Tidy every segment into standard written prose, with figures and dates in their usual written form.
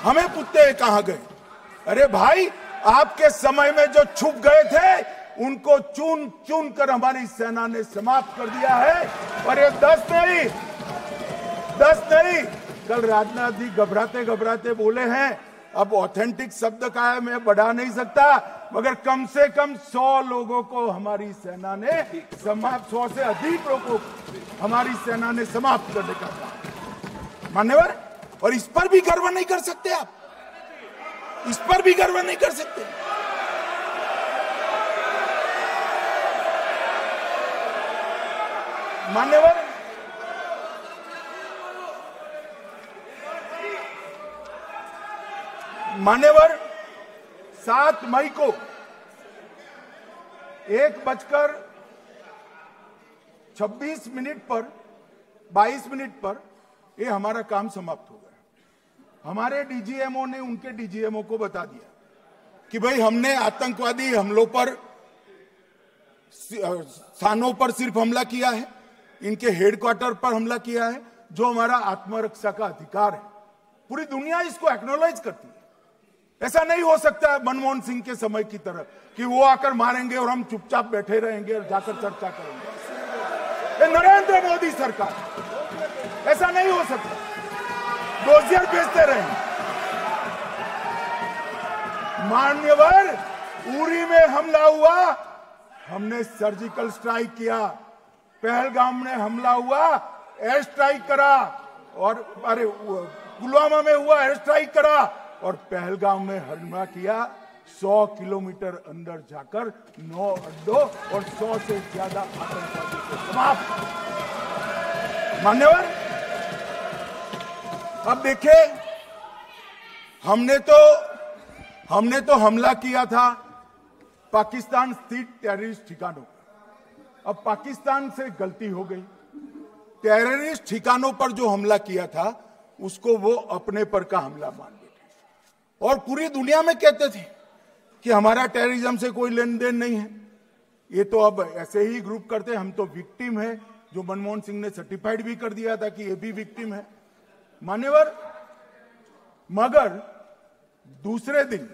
हमें पूछते हैं कहां गए। अरे भाई, आपके समय में जो छुप गए थे उनको चुन चुन कर हमारी सेना ने समाप्त कर दिया है। और ये 10 नहीं, कल राजनाथ जी घबराते घबराते बोले हैं, अब ऑथेंटिक शब्द का है, मैं बढ़ा नहीं सकता, मगर कम से कम 100 लोगों को हमारी सेना ने समाप्त, 100 से अधिक लोगों को हमारी सेना ने समाप्त करने का कहा। मान्यवर, और इस पर भी गर्व नहीं कर सकते आप, इस पर भी गर्व नहीं कर सकते। मान्यवर 7 मई को 1:26 पर 22 मिनट पर ये हमारा काम समाप्त हो गया। हमारे डीजीएमओ ने उनके डीजीएमओ को बता दिया कि भाई हमने आतंकवादी हमलों पर स्थानों पर सिर्फ हमला किया है, इनके हेडक्वार्टर पर हमला किया है, जो हमारा आत्मरक्षा का अधिकार है। पूरी दुनिया इसको एक्नॉलेज करती है। ऐसा नहीं हो सकता मनमोहन सिंह के समय की तरह कि वो आकर मारेंगे और हम चुपचाप बैठे रहेंगे और जाकर चर्चा करेंगे। ये नरेंद्र मोदी सरकार, ऐसा नहीं हो सकता। डोजियर भेजते रहेंगे। मान्यवर, उरी में हमला हुआ, हमने सर्जिकल स्ट्राइक किया। पहलगाम में हमला हुआ, एयर स्ट्राइक करा, और अरे पुलवामा में हुआ, एयर स्ट्राइक करा, और पहलगाम में हमला किया। 100 किलोमीटर अंदर जाकर 9 अड्डों और 100 से ज्यादा आतंकवादी को समाप्त। मान्यवर, अब देखिए, हमने तो हमला किया था पाकिस्तान स्थित टेररिस्ट ठिकानों पर। अब पाकिस्तान से गलती हो गई, टेररिस्ट ठिकानों पर जो हमला किया था उसको वो अपने पर का हमला मान बैठे, और पूरी दुनिया में कहते थे कि हमारा टेररिज्म से कोई लेन देन नहीं है। ये तो अब ऐसे ही ग्रुप करते हैं, हम तो विक्टिम है, जो मनमोहन सिंह ने सर्टिफाइड भी कर दिया था कि ये भी विक्टिम है। मान्यवर, मगर दूसरे दिन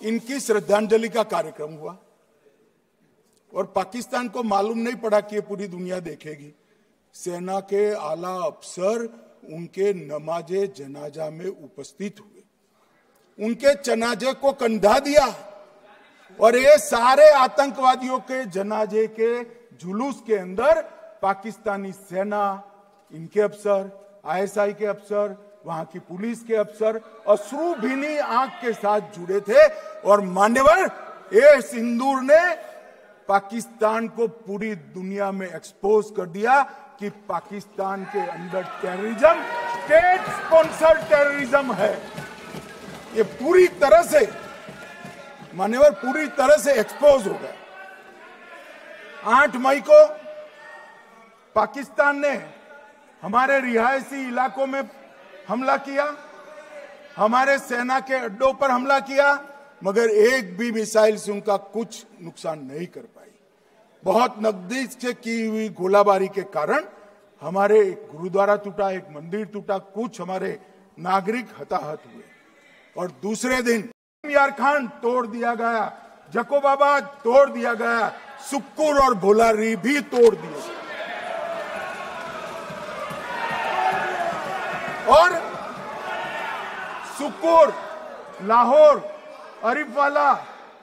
इनकी श्रद्धांजलि का कार्यक्रम हुआ और पाकिस्तान को मालूम नहीं पड़ा कि ये पूरी दुनिया देखेगी। सेना के आला अफसर उनके नमाजे जनाजा में उपस्थित हुए, उनके जनाजे को कंधा दिया, और ये सारे आतंकवादियों के जनाजे के जुलूस के अंदर पाकिस्तानी सेना, इनके अफसर, आईएसआई के अफसर, वहां की पुलिस के अफसर अश्रुभीनी आंख के साथ जुड़े थे। और मान्यवर, ये सिंदूर ने पाकिस्तान को पूरी दुनिया में एक्सपोज कर दिया कि पाकिस्तान के अंदर टेररिज्म स्टेट स्पॉन्सर्ड टेररिज्म है। ये पूरी तरह से, मान्यवर, पूरी तरह से एक्सपोज हो गया। 8 मई को पाकिस्तान ने हमारे रिहायशी इलाकों में हमला किया, हमारे सेना के अड्डों पर हमला किया, मगर एक भी मिसाइल से उनका कुछ नुकसान नहीं कर पाई। बहुत नजदीक से की हुई गोलाबारी के कारण हमारे एक गुरुद्वारा टूटा, एक मंदिर टूटा, कुछ हमारे नागरिक हताहत हुए। और दूसरे दिन यार खान तोड़ दिया गया, जकोबाबाद तोड़ दिया गया, सुक्कुर और भोलारी भी तोड़ दिए, और सुक्कुर, लाहौर, अरिफवाला,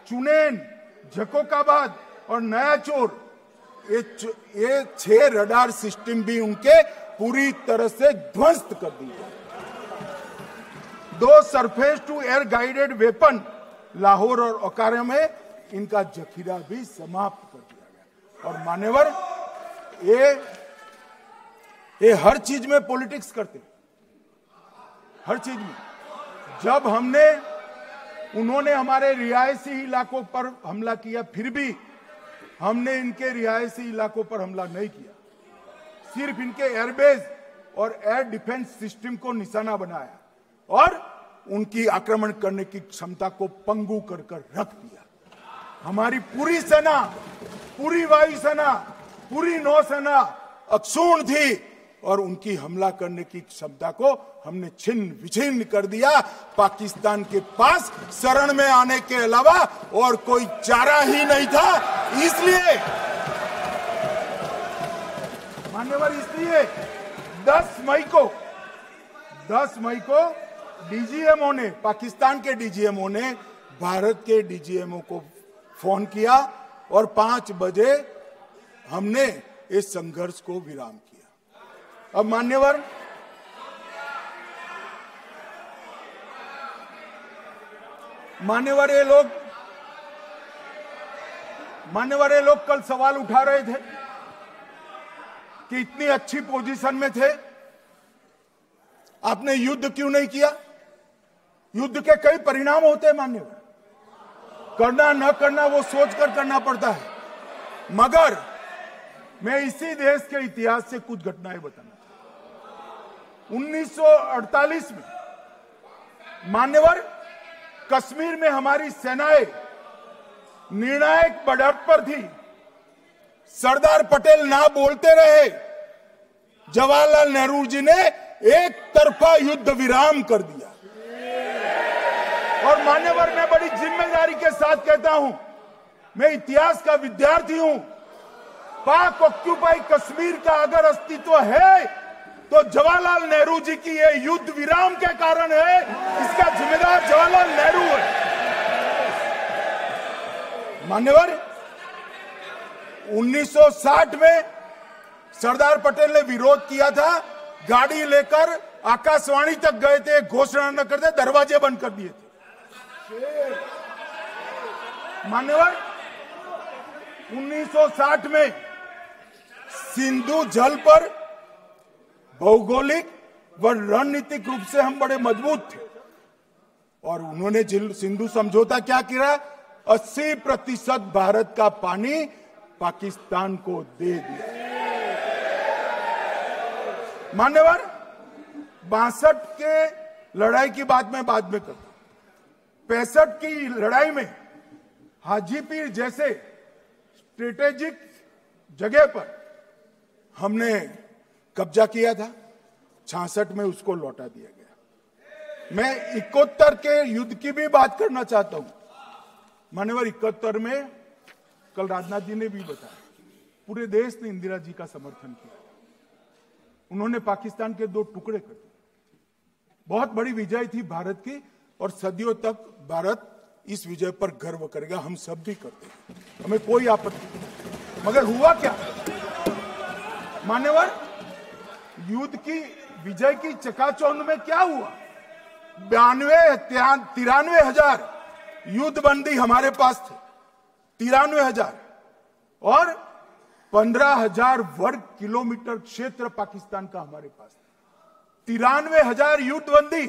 चुनेन, जकोबाबाद और नया चोर, ये 6 रडार सिस्टम भी उनके पूरी तरह से ध्वस्त कर दिए। 2 surface to air guided weapon Lahore और ओकारा में इनका जखीरा भी समाप्त कर दिया गया। और मान्यवर, ये हर चीज में पॉलिटिक्स करते, हर चीज में। जब उन्होंने हमारे रिहायशी इलाकों पर हमला किया, फिर भी हमने इनके रिहायशी इलाकों पर हमला नहीं किया, सिर्फ इनके एयरबेस और एयर डिफेंस सिस्टम को निशाना बनाया और उनकी आक्रमण करने की क्षमता को पंगु कर रख दिया। हमारी पूरी सेना, पूरी वायुसेना, पूरी नौसेना अक्षुण्ण थी और उनकी हमला करने की क्षमता को हमने छिन्न विछिन्न कर दिया। पाकिस्तान के पास शरण में आने के अलावा और कोई चारा ही नहीं था। इसलिए मान्यवर, इसलिए 10 मई को डीजीएमओ ने, पाकिस्तान के डीजीएमओ ने भारत के डीजीएमओ को फोन किया और 5 बजे हमने इस संघर्ष को विराम किया। अब मान्यवर, ये लोग कल सवाल उठा रहे थे कि इतनी अच्छी पोजीशन में थे, आपने युद्ध क्यों नहीं किया? युद्ध के कई परिणाम होते हैं मान्यवर, करना न करना वो सोचकर करना पड़ता है। मगर मैं इसी देश के इतिहास से कुछ घटनाएं बताना चाहता हूं। 1948 में मान्यवर, कश्मीर में हमारी सेनाएं निर्णायक बढ़त पर थी। सरदार पटेल ना बोलते रहे, जवाहरलाल नेहरू जी ने एक तरफा युद्ध विराम कर दिया। और मान्यवर, मैं बड़ी जिम्मेदारी के साथ कहता हूं, मैं इतिहास का विद्यार्थी हूं। पाक ऑक्यूपाई कश्मीर का अगर अस्तित्व है तो जवाहरलाल नेहरू जी की ये युद्ध विराम के कारण है। इसका जिम्मेदार जवाहरलाल नेहरू है। मान्यवर, 1960 में सरदार पटेल ने विरोध किया था, गाड़ी लेकर आकाशवाणी तक गए थे, घोषणा न करते, दरवाजे बंद कर दिए थे। मान्यवर, 1960 में सिंधु जल पर भौगोलिक व रणनीतिक रूप से हम बड़े मजबूत थे और उन्होंने सिंधु समझौता क्या किया? 80% भारत का पानी पाकिस्तान को दे दिया। मान्यवर, 62 के लड़ाई की बात मैं बाद में करता हूं। 65 की लड़ाई में हाजीपीर जैसे स्ट्रेटेजिक जगह पर हमने कब्जा किया था। 66 में उसको लौटा दिया गया। मैं 71 के युद्ध की भी बात करना चाहता हूं। मान्यवर, 71 में कल राजनाथ जी ने भी बताया, पूरे देश ने इंदिरा जी का समर्थन किया। उन्होंने पाकिस्तान के 2 टुकड़े कर दिए। बहुत बड़ी विजय थी भारत की और सदियों तक भारत इस विजय पर गर्व करेगा। हम सब भी करते हैं, हमें कोई आपत्ति नहीं। मगर हुआ क्या मान्यवर? युद्ध की विजय की चकाचौंध में क्या हुआ? 93 हजार युद्धबंदी हमारे पास थे, 93 हजार, और 15,000 वर्ग किलोमीटर क्षेत्र पाकिस्तान का हमारे पास था। 93 हजार युद्धबंदी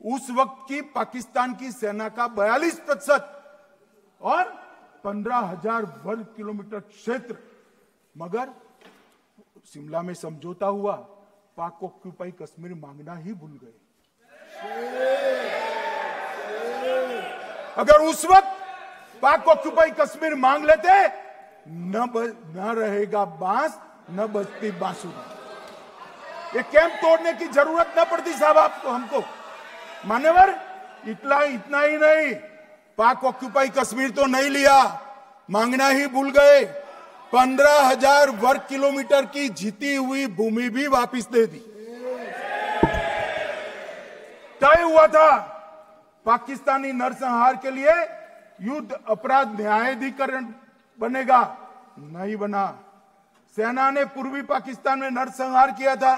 उस वक्त की पाकिस्तान की सेना का 42% और 15,000 वर्ग किलोमीटर क्षेत्र। मगर शिमला में समझौता हुआ, पाक ऑक्यूपाई कश्मीर मांगना ही भूल गए। अगर उस वक्त पाक ऑक्यूपाई कश्मीर मांग लेते, न रहेगा बांस, न बजती बांसुरी। ये कैंप तोड़ने की जरूरत न पड़ती साहब आपको, हमको। मान्यवर, इतना ही नहीं, पाक ऑक्यूपाई कश्मीर तो नहीं लिया, मांगना ही भूल गए। 15,000 वर्ग किलोमीटर की जीती हुई भूमि भी वापस दे दी। तय हुआ था पाकिस्तानी नरसंहार के लिए युद्ध अपराध न्यायाधिकरण बनेगा, नहीं बना। सेना ने पूर्वी पाकिस्तान में नरसंहार किया था।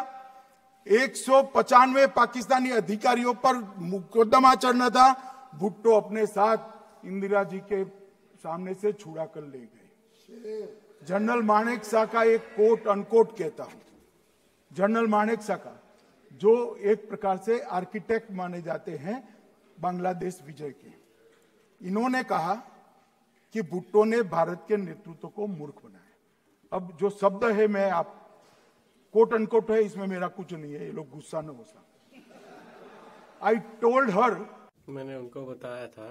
195 पाकिस्तानी अधिकारियों पर मुकदमा चढ़ना था। भुट्टो अपने साथ इंदिरा जी के सामने से छुड़ा कर ले गए। जनरल मानेक शॉ का एक कोट अनकोट कहता हूं, जनरल मानेक शॉ का, जो एक प्रकार से आर्किटेक्ट माने जाते हैं बांग्लादेश विजय के, इन्होंने कहा कि भुट्टो ने भारत के नेतृत्व को मूर्ख बनाया। अब जो शब्द है, मैं आप कोट अनकोट है, इसमें मेरा कुछ नहीं है, ये लोग गुस्सा न हो सकते। आई टोल्ड हर, मैंने उनको बताया था